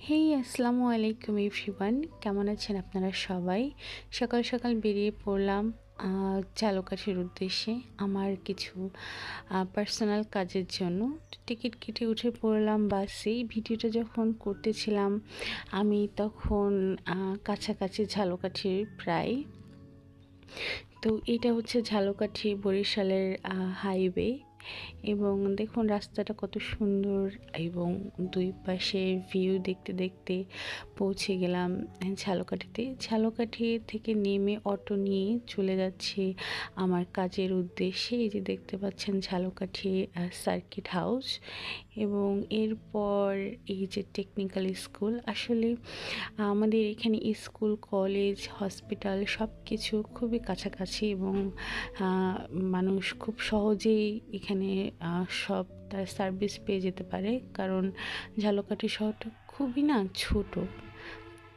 হেই আসসালামু আলাইকুম এভরিওয়ান, কেমন আছেন আপনারা সবাই? সকাল সকাল বেরিয়ে পড়লাম ঝালকাঠির উদ্দেশ্যে আমার কিছু পার্সোনাল কাজের জন্য। টিকিট কেটে উঠে পড়লাম বাসে। ভিডিওটা যখন করতেছিলাম আমি তখন কাছাকাছি ঝালকাঠির প্রায়। তো এটা হচ্ছে ঝালকাঠি বরিশালের হাইওয়ে এবং দেখুন রাস্তাটা কত সুন্দর এবং দুই পাশে ভিউ দেখতে দেখতে পৌঁছে গেলাম ঝালকাঠিতে। ঝালকাঠি থেকে নেমে অটো নিয়ে চলে যাচ্ছি আমার কাজের উদ্দেশ্যে। এই যে দেখতে পাচ্ছেন ঝালকাঠি সার্কিট হাউস এবং এরপর এই যে টেকনিক্যাল স্কুল। আসলে আমাদের এখানে স্কুল, কলেজ, হসপিটাল সব কিছু খুবই কাছাকাছি এবং মানুষ খুব সহজেই এখানে সব তার সার্ভিস পেয়ে যেতে পারে, কারণ ঝালকাঠি শহরটা খুবই ছোট।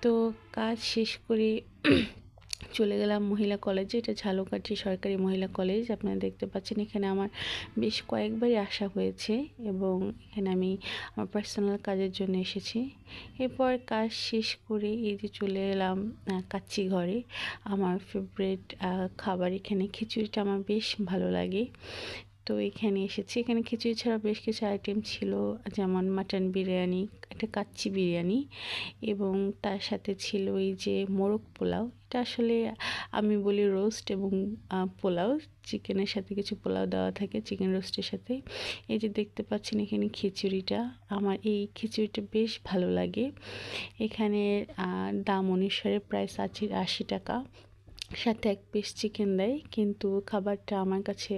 তো কাজ শেষ করে চলে গেলাম মহিলা কলেজে। এটা ঝালকাঠি সরকারি মহিলা কলেজ। আপনারা দেখতে পাচ্ছেন এখানে আমার বেশ কয়েকবারই আসা হয়েছে এবং এখানে আমি আমার পার্সোনাল কাজের জন্য এসেছি। এরপর কাজ শেষ করে এই যে চলে এলাম কাচ্চি ঘরে। আমার ফেভারিট খাবার এখানে খিচুড়িটা আমার বেশ ভালো লাগে। তো এখানে এসেছি। এখানে খিচুড়ি ছাড়া বেশ কিছু আইটেম ছিল, যেমন মাটন বিরিয়ানি, একটা কাচ্চি বিরিয়ানি এবং তার সাথে ছিল এই যে মোরগ পোলাও। এটা আসলে আমি বলি রোস্ট এবং পোলাও, চিকেনের সাথে কিছু পোলাও দেওয়া থাকে চিকেন রোস্টের সাথে। এই যে দেখতে পাচ্ছেন এখানে খিচুড়িটা, আমার এই খিচুড়িটা বেশ ভালো লাগে। এখানে দাম অনুসারে প্রাইস আছে 80 টাকা, সাথে এক পিস চিকেন দেয়, কিন্তু খাবারটা আমার কাছে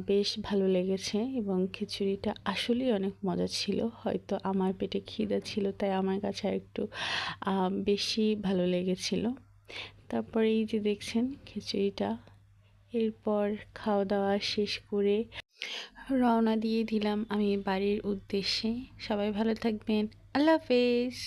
বেশ ভালো লেগেছে এবং খিচুড়িটা আসলেই অনেক মজা ছিল। হয়তো আমার পেটে খিদে ছিল তাই আমার কাছে একটু বেশি ভালো লেগেছিল। তারপরে এই যে দেখছেন খিচুড়িটা। এরপর খাওয়া দাওয়া শেষ করে রওনা দিয়ে দিলাম আমি বাড়ির উদ্দেশ্যে। সবাই ভালো থাকবেন। আল্লাহ হাফেজ।